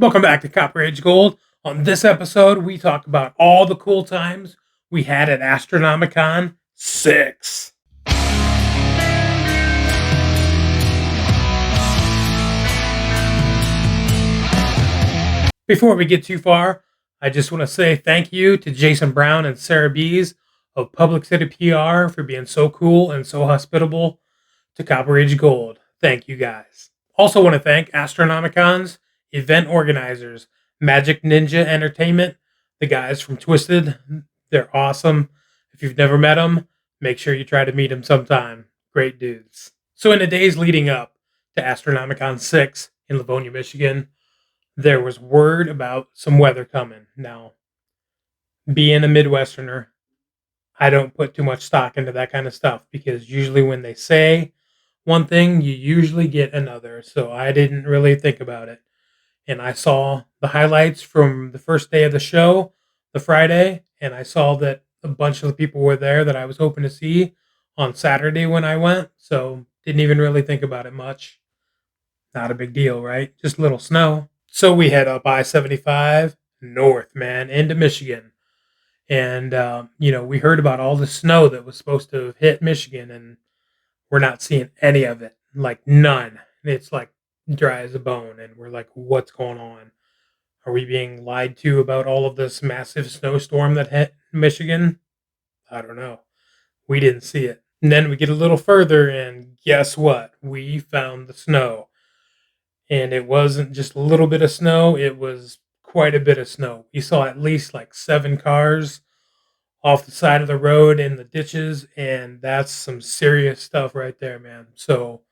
Welcome back to Copper Age Gold. On this episode, we talk about all the cool times we had at Astronomicon 6. Before we get too far, I just want to say thank you to Jason Brown and Sarah Bees of Public City PR for being so cool and so hospitable to Copper Age Gold. Thank you guys. Also want to thank Astronomicon's event organizers, Magic Ninja Entertainment, the guys from Twisted. They're awesome. If you've never met them, make sure you try to meet them sometime. Great dudes. So in the days leading up to Astronomicon 6 in Livonia, Michigan, there was word about some weather coming. Now, being a Midwesterner, I don't put too much stock into that kind of stuff because usually when they say one thing, you usually get another. So I didn't really think about it. And I saw the highlights from the first day of the show, the Friday, and I saw that a bunch of the people were there that I was hoping to see on Saturday when I went. So didn't even really think about it much. Not a big deal, right? Just a little snow. So we head up I-75 north, man, into Michigan. And, we heard about all the snow that was supposed to have hit Michigan, and we're not seeing any of it. Like, none. It's like dry as a bone. And we're like, what's going on? Are we being lied to about all of this massive snowstorm that hit Michigan? I don't know. We didn't see it. And then we get a little further, and guess what? We found the snow. And it wasn't just a little bit of snow, it was quite a bit of snow. We saw at least like 7 cars off the side of the road in the ditches, and that's some serious stuff right there, man. So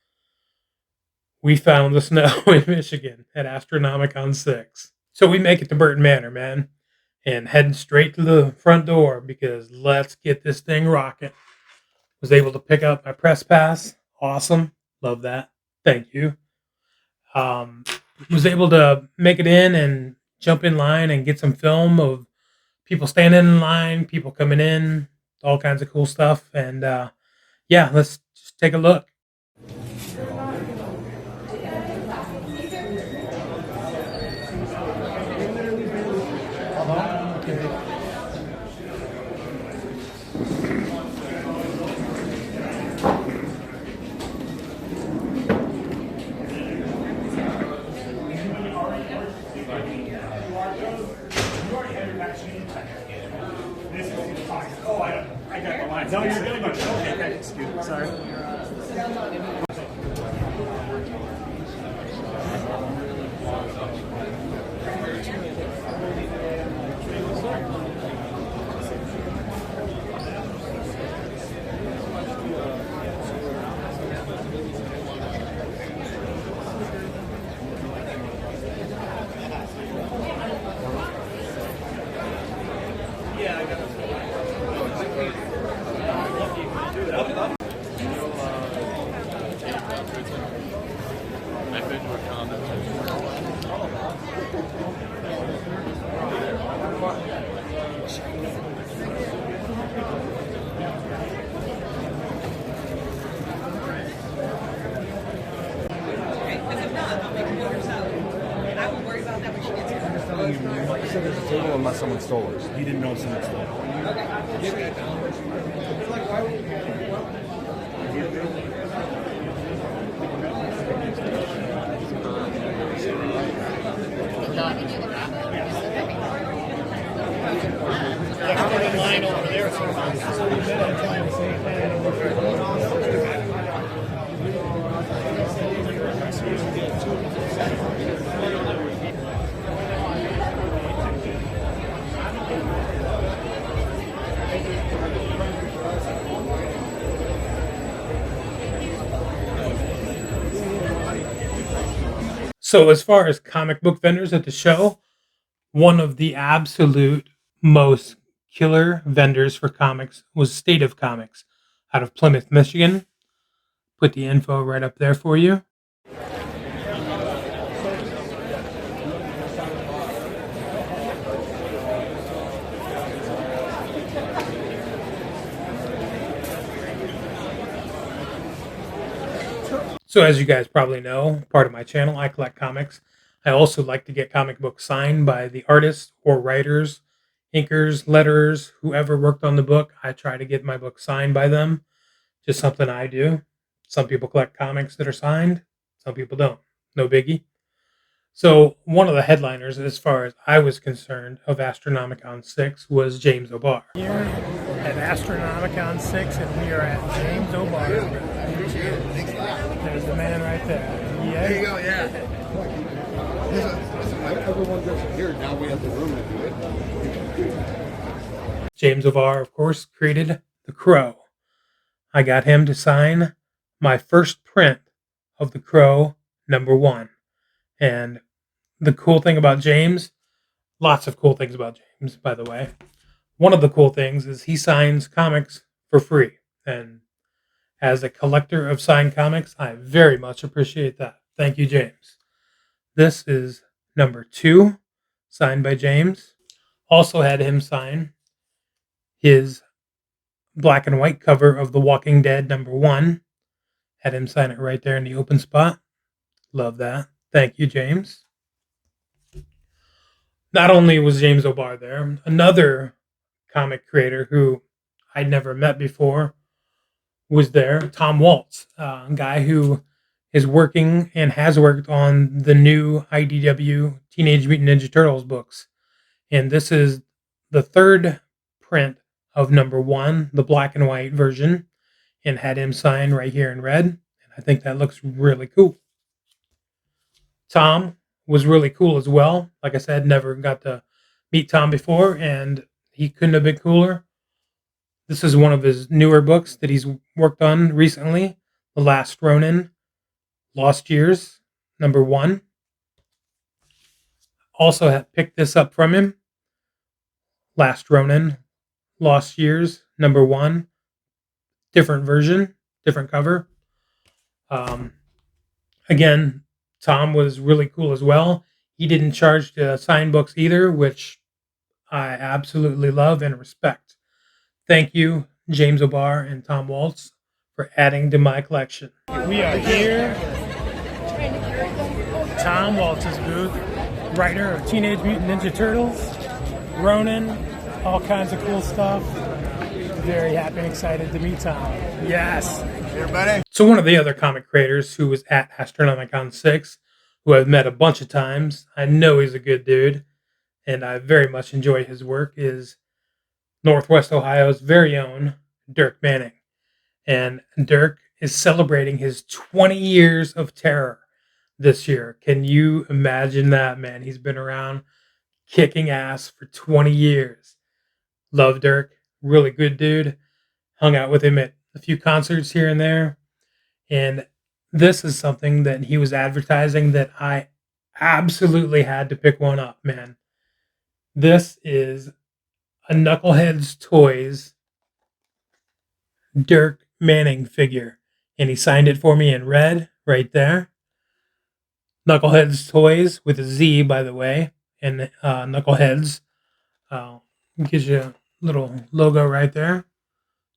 we found the snow in Michigan at Astronomicon 6. So we make it to Burton Manor, man, and heading straight to the front door because let's get this thing rocking. Was able to pick up my press pass. Awesome. Love that. Thank you. Was able to make it in and jump in line and get some film of people standing in line, people coming in, all kinds of cool stuff. And let's just take a look. No, you're good. Okay, excuse me. Sorry. He said there's a table unless someone stole it. He didn't know someone stole it. Line over there. So as far as comic book vendors at the show, one of the absolute most killer vendors for comics was State of Comics out of Plymouth, Michigan. Put the info right up there for you. So as you guys probably know, part of my channel, I collect comics. I also like to get comic books signed by the artists or writers, inkers, letterers, whoever worked on the book. I try to get my book signed by them. Just something I do. Some people collect comics that are signed, some people don't. No biggie. So, one of the headliners, as far as I was concerned, of Astronomicon 6 was James O'Barr. Here at Astronomicon 6, and we are at James O'Barr. There's the man right there. Yeah. There you go, yeah. Everyone gets here, now we have the room to do it. James O'Barr, of course, created The Crow. I got him to sign my first print of The Crow #1. And the cool thing about James, lots of cool things about James, by the way. One of the cool things is he signs comics for free. And as a collector of signed comics, I very much appreciate that. Thank you, James. This is #2, signed by James. Also had him sign his black and white cover of The Walking Dead #1. Had him sign it right there in the open spot. Love that. Thank you, James. Not only was James O'Barr there, another comic creator who I'd never met before was there, Tom Waltz, a guy who is working and has worked on the new IDW Teenage Mutant Ninja Turtles books. And this is the third print of #1, the black and white version, and had him sign right here in red. And I think that looks really cool. Tom was really cool as well. Like I said, never got to meet Tom before, and he couldn't have been cooler. This is one of his newer books that he's worked on recently, The Last Ronin, Lost Years, #1. Also had picked this up from him, Last Ronin, Lost Years, #1. Different version, different cover. Again, Tom was really cool as well. He didn't charge to sign books either, which I absolutely love and respect. Thank you, James O'Barr and Tom Waltz, for adding to my collection. We are here. Tom Waltz's booth, writer of Teenage Mutant Ninja Turtles, Ronin, all kinds of cool stuff. Very happy and excited to meet Tom. Yes. Here, buddy. So one of the other comic creators who was at Astronomicon 6, who I've met a bunch of times, I know he's a good dude, and I very much enjoy his work, is Northwest Ohio's very own Dirk Manning. And Dirk is celebrating his 20 years of terror this year. Can you imagine that, man? He's been around kicking ass for 20 years. Love Dirk. Really good dude. Hung out with him at a few concerts here and there. And this is something that he was advertising that I absolutely had to pick one up, man. This is a Knuckleheads Toys Dirk Manning figure. And he signed it for me in red right there. Knuckleheads Toys with a Z, by the way. And Knuckleheads gives you a little logo right there.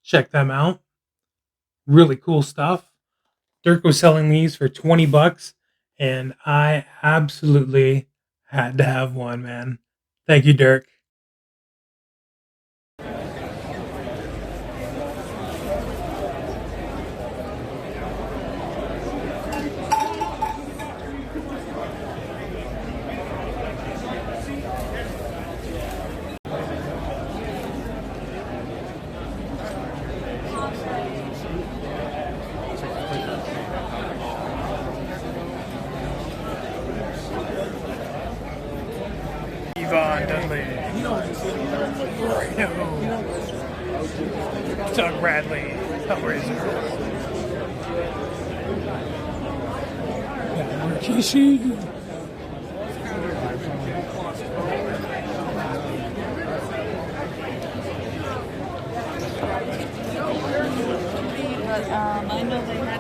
Check them out. Really cool stuff. Dirk was selling these for $20, and I absolutely had to have one, man. Thank you, Dirk. Yvonne Dudley. Doug Bradley. Hellraiser. Rikishi. I know they had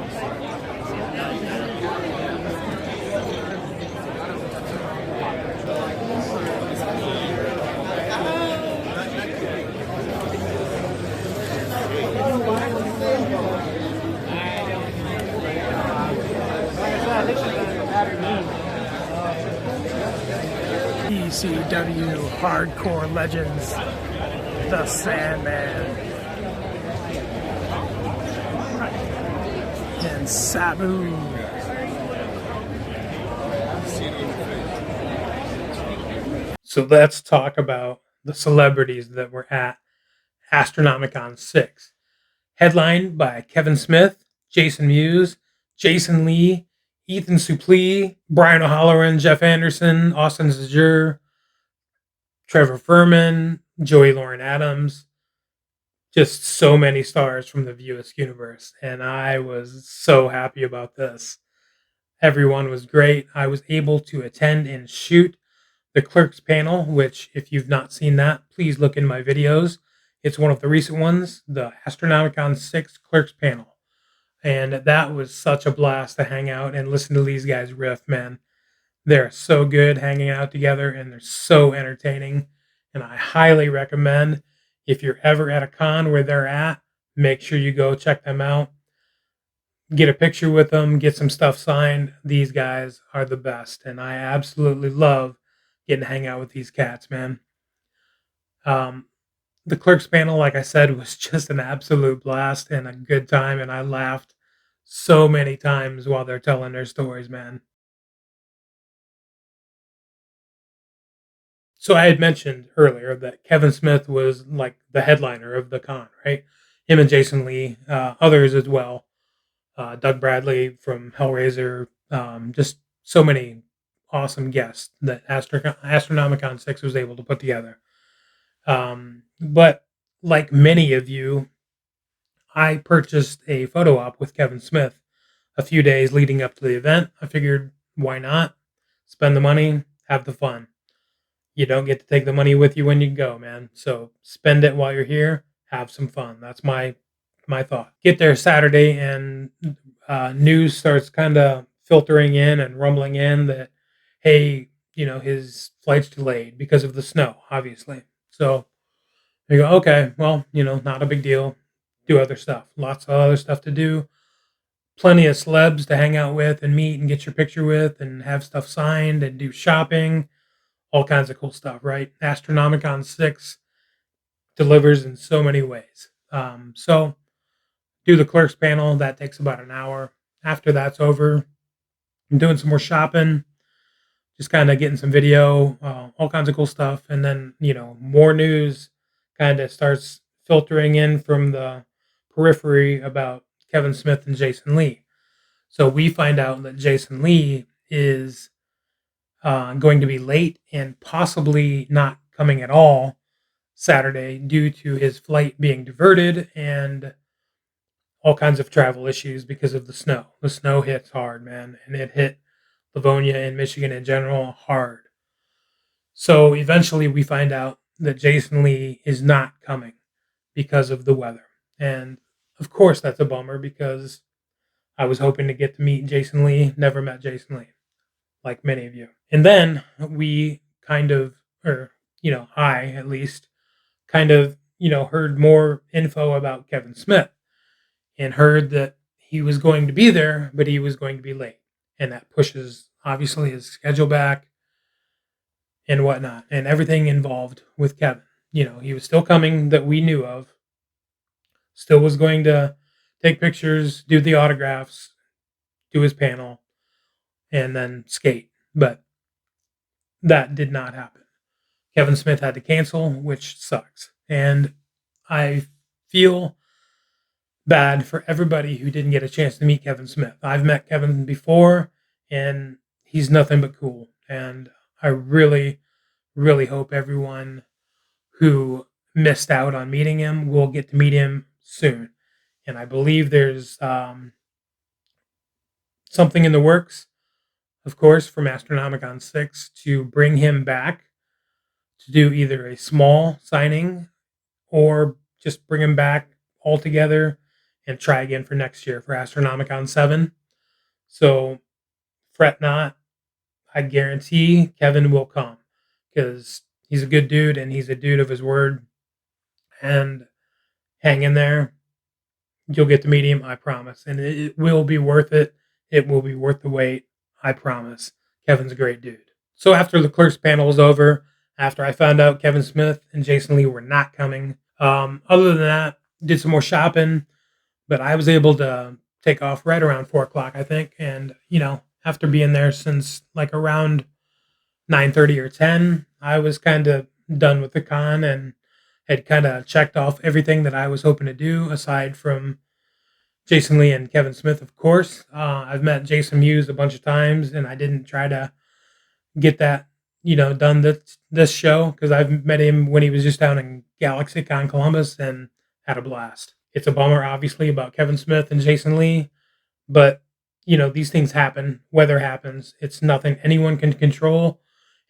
ECW Hardcore Legends, The Sandman, and Sabu. So let's talk about the celebrities that were at Astronomicon 6. Headlined by Kevin Smith, Jason Mewes, Jason Lee, Ethan Suplee, Brian O'Halloran, Jeff Anderson, Austin Zajur, Trevor Furman, Joey Lauren Adams. Just so many stars from the Viewers universe. And I was so happy about this. Everyone was great. I was able to attend and shoot the Clerks panel, which, if you've not seen that, please look in my videos. It's one of the recent ones, the Astronomicon 6 Clerks panel. And that was such a blast to hang out and listen to these guys riff, man. They're so good hanging out together, and they're so entertaining. And I highly recommend, if you're ever at a con where they're at, make sure you go check them out. Get a picture with them, get some stuff signed. These guys are the best, and I absolutely love getting to hang out with these cats, man. The Clerks panel, like I said, was just an absolute blast and a good time, and I laughed so many times while they're telling their stories, man. So I had mentioned earlier that Kevin Smith was like the headliner of the con, right? Him and Jason Lee, others as well. Doug Bradley from Hellraiser, just so many awesome guests that Astronomicon 6 was able to put together. But like many of you, I purchased a photo op with Kevin Smith a few days leading up to the event. I figured, why not? Spend the money, have the fun. You don't get to take the money with you when you go, man. So spend it while you're here, have some fun. That's my thought. Get there Saturday, and news starts kind of filtering in and rumbling in that, hey, his flight's delayed because of the snow, obviously. So you go, okay, well, not a big deal. Do other stuff. Lots of other stuff to do. Plenty of celebs to hang out with and meet and get your picture with and have stuff signed and do shopping. All kinds of cool stuff, right? Astronomicon 6 delivers in so many ways. So do the Clerks panel. That takes about an hour. After that's over, I'm doing some more shopping, just kind of getting some video, all kinds of cool stuff. And then, more news kind of starts filtering in from the periphery about Kevin Smith and Jason Lee. So we find out that Jason Lee is going to be late and possibly not coming at all Saturday due to his flight being diverted and all kinds of travel issues because of the snow. The snow hits hard, man, and it hit Livonia and Michigan in general hard. So eventually we find out that Jason Lee is not coming because of the weather. And of course that's a bummer because I was hoping to get to meet Jason Lee, never met Jason Lee, like many of you. And then we kind of, I at least, kind of, heard more info about Kevin Smith and heard that he was going to be there, but he was going to be late. And that pushes, obviously, his schedule back and whatnot, and everything involved with Kevin. He was still coming that we knew of, still was going to take pictures, do the autographs, do his panel, and then skate. But that did not happen. Kevin Smith had to cancel, which sucks. And I feel bad for everybody who didn't get a chance to meet Kevin Smith. I've met Kevin before, and he's nothing but cool. And I really, really hope everyone who missed out on meeting him will get to meet him soon. And I believe there's something in the works, of course, from Astronomicon 6 to bring him back to do either a small signing or just bring him back altogether and try again for next year for Astronomicon 7. So fret not. I guarantee Kevin will come because he's a good dude and he's a dude of his word. And hang in there. You'll get to meet him, I promise. And it will be worth it. It will be worth the wait, I promise. Kevin's a great dude. So after the clerks panel was over, after I found out Kevin Smith and Jason Lee were not coming, other than that, did some more shopping, but I was able to take off right around 4 o'clock, I think. And, after being there since like around 9:30 or 10, I was kind of done with the con and had kind of checked off everything that I was hoping to do aside from Jason Lee and Kevin Smith, of course. I've met Jason Mewes a bunch of times, and I didn't try to get that, done this show because I've met him when he was just down in GalaxyCon Columbus and had a blast. It's a bummer, obviously, about Kevin Smith and Jason Lee, but these things happen. Weather happens. It's nothing anyone can control,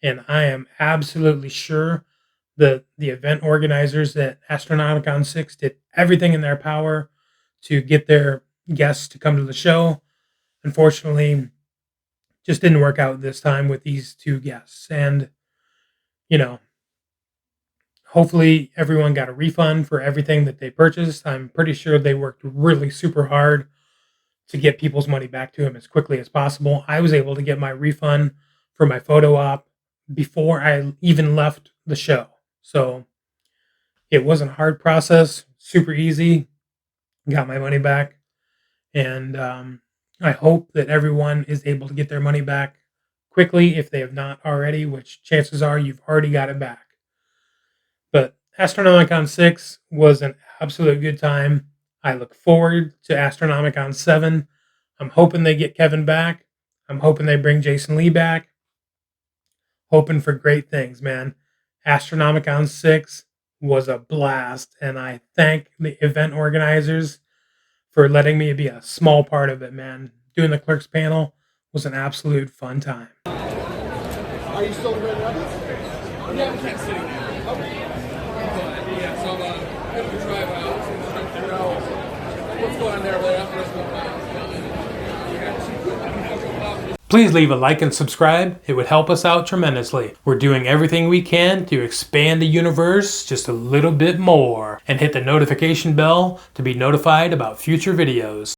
and I am absolutely sure that the event organizers at Astronomicon 6 did everything in their power to get their guests to come to the show. Unfortunately, just didn't work out this time with these two guests. And, hopefully everyone got a refund for everything that they purchased. I'm pretty sure they worked really super hard to get people's money back to them as quickly as possible. I was able to get my refund for my photo op before I even left the show. So it wasn't a hard process, super easy. Got my money back. And I hope that everyone is able to get their money back quickly if they have not already, which chances are you've already got it back. But Astronomicon 6 was an absolute good time. I look forward to Astronomicon 7. I'm hoping they get Kevin back. I'm hoping they bring Jason Lee back. Hoping for great things, man. Astronomicon 6 was a blast, and I thank the event organizers for letting me be a small part of it, man. Doing the clerks panel was an absolute fun time. Are you still in Red Rapids? Yeah, we can't sit now. Okay. Yeah, so I'm going to drive out to know what's going on there, but after this Please leave a like and subscribe. It would help us out tremendously. We're doing everything we can to expand the universe just a little bit more. And hit the notification bell to be notified about future videos.